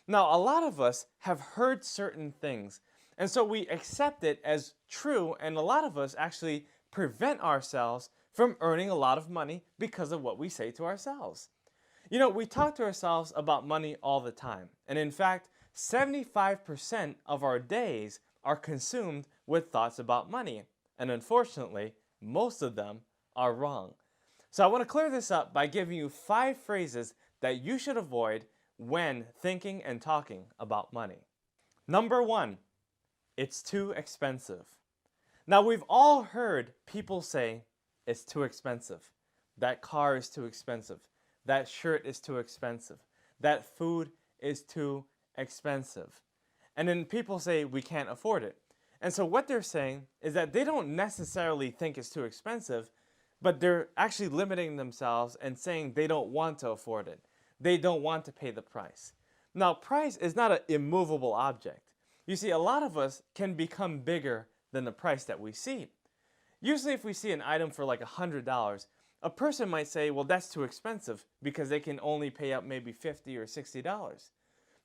Now, a lot of us have heard certain things, and so we accept it as true, and a lot of us actually prevent ourselves from earning a lot of money because of what we say to ourselves. We talk to ourselves about money all the time, and in fact, 75% of our days are consumed with thoughts about money, and unfortunately, most of them are wrong. So I want to clear this up by giving you 5 phrases that you should avoid when thinking and talking about money. Number 1, it's too expensive. Now, we've all heard people say, it's too expensive. That car is too expensive. That shirt is too expensive. That food is too expensive. And then people say, we can't afford it. And so what they're saying is that they don't necessarily think it's too expensive, but they're actually limiting themselves and saying they don't want to afford it. They don't want to pay the price. Now, price is not an immovable object. You see, a lot of us can become bigger than the price that we see. Usually if we see an item for like $100, a person might say, well, that's too expensive because they can only pay up maybe $50 or $60.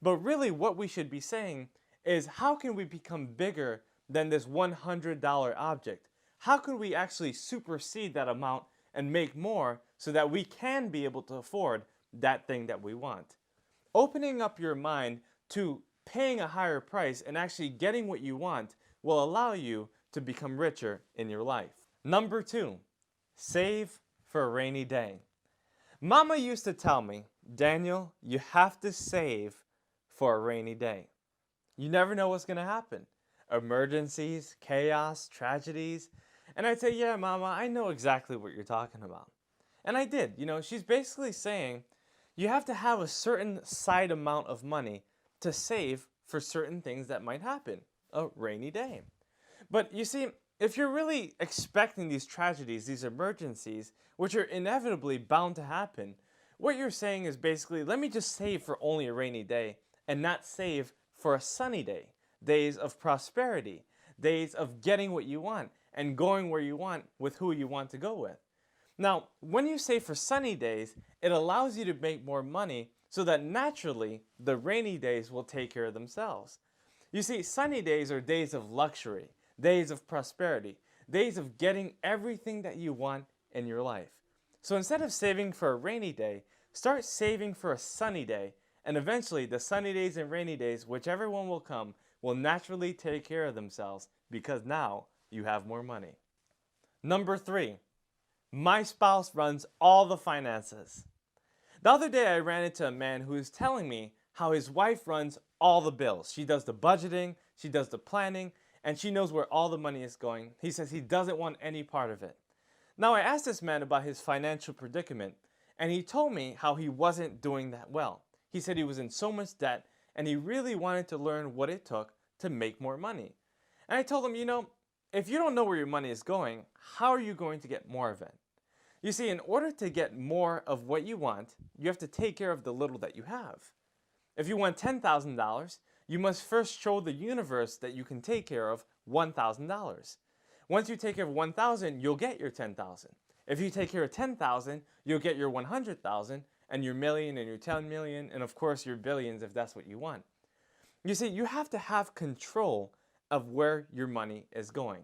But really what we should be saying is, how can we become bigger than this $100 object? How can we actually supersede that amount and make more so that we can be able to afford that thing that we want? Opening up your mind to paying a higher price and actually getting what you want will allow you to become richer in your life. Number 2, save for a rainy day. Mama used to tell me, Daniel, you have to save for a rainy day. You never know what's going to happen. Emergencies, chaos, tragedies. And I'd say, yeah, Mama, I know exactly what you're talking about. And I did. She's basically saying you have to have a certain side amount of money to save for certain things that might happen. A rainy day. But you see, if you're really expecting these tragedies, these emergencies, which are inevitably bound to happen, what you're saying is basically, let me just save for only a rainy day and not save for a sunny day. Days of prosperity, days of getting what you want and going where you want with who you want to go with. Now, when you save for sunny days, it allows you to make more money so that naturally the rainy days will take care of themselves. You see, sunny days are days of luxury, days of prosperity, days of getting everything that you want in your life. So instead of saving for a rainy day, start saving for a sunny day, and eventually the sunny days and rainy days, whichever one will come, will naturally take care of themselves because now you have more money. Number 3, my spouse runs all the finances. The other day I ran into a man who was telling me how his wife runs all the bills. She does the budgeting, she does the planning, and she knows where all the money is going. He says he doesn't want any part of it. Now I asked this man about his financial predicament, and he told me how he wasn't doing that well. He said he was in so much debt, and he really wanted to learn what it took to make more money. And I told him, if you don't know where your money is going, how are you going to get more of it? You see, in order to get more of what you want, you have to take care of the little that you have. If you want $10,000, you must first show the universe that you can take care of $1,000. Once you take care of 1,000, you'll get your 10,000. If you take care of 10,000, you'll get your 100,000 and your million and your 10 million and of course your billions if that's what you want. You see, you have to have control of where your money is going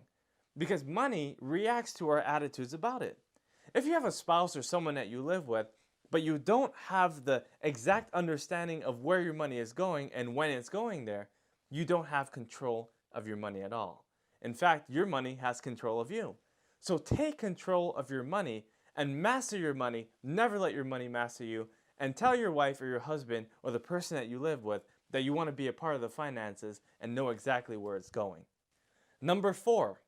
because money reacts to our attitudes about it. If you have a spouse or someone that you live with, but you don't have the exact understanding of where your money is going and when it's going there, you don't have control of your money at all. In fact, your money has control of you. So take control of your money and master your money. Never let your money master you. And tell your wife or your husband or the person that you live with that you want to be a part of the finances and know exactly where it's going. Number 4,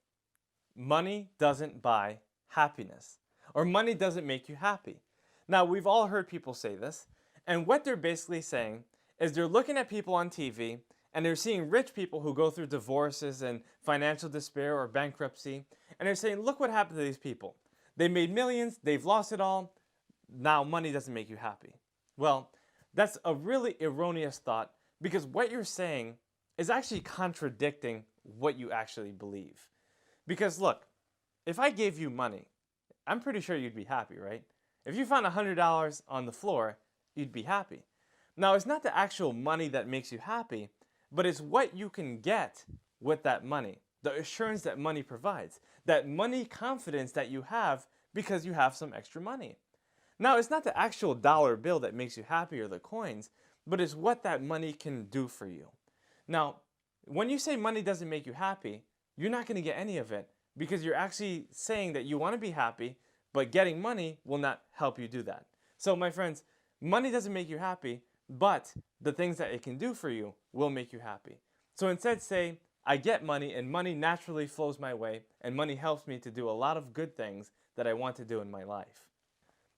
money doesn't buy happiness, or money doesn't make you happy. Now, we've all heard people say this, and what they're basically saying is they're looking at people on TV and they're seeing rich people who go through divorces and financial despair or bankruptcy, and they're saying, look what happened to these people. They made millions, they've lost it all, now money doesn't make you happy. Well, that's a really erroneous thought because what you're saying is actually contradicting what you actually believe. Because look, if I gave you money, I'm pretty sure you'd be happy, right? If you found $100 on the floor, you'd be happy. Now, it's not the actual money that makes you happy, but it's what you can get with that money, the assurance that money provides, that money confidence that you have because you have some extra money. Now, it's not the actual dollar bill that makes you happy or the coins, but it's what that money can do for you. Now, when you say money doesn't make you happy, you're not going to get any of it because you're actually saying that you want to be happy, but getting money will not help you do that. So, my friends, money doesn't make you happy, but the things that it can do for you will make you happy. So instead say, I get money and money naturally flows my way and money helps me to do a lot of good things that I want to do in my life.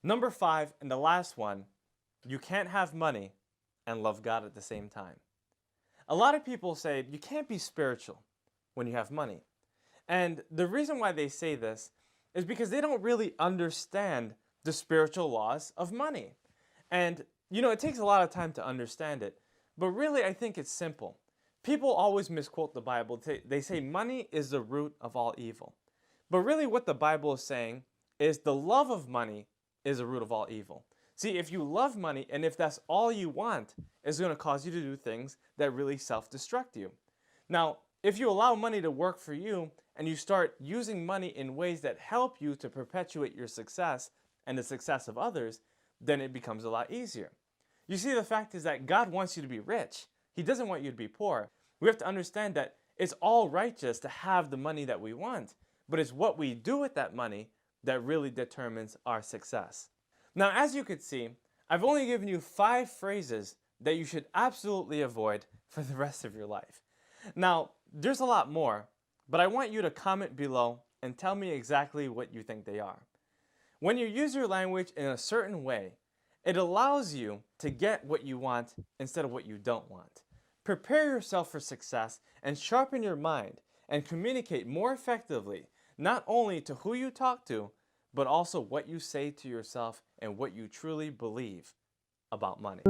Number 5, and the last one, you can't have money and love God at the same time. A lot of people say you can't be spiritual when you have money. And the reason why they say this is because they don't really understand the spiritual laws of money. And it takes a lot of time to understand it, but really I think it's simple. People always misquote the Bible. They say money is the root of all evil. But really what the Bible is saying is the love of money is the root of all evil. See, if you love money and if that's all you want, it's going to cause you to do things that really self-destruct you. Now, if you allow money to work for you and you start using money in ways that help you to perpetuate your success and the success of others, then it becomes a lot easier. You see, the fact is that God wants you to be rich. He doesn't want you to be poor. We have to understand that it's all righteous to have the money that we want, but it's what we do with that money that really determines our success. Now, as you could see, I've only given you 5 phrases that you should absolutely avoid for the rest of your life. Now, there's a lot more, but I want you to comment below and tell me exactly what you think they are. When you use your language in a certain way, it allows you to get what you want instead of what you don't want. Prepare yourself for success and sharpen your mind and communicate more effectively, not only to who you talk to, but also what you say to yourself and what you truly believe about money.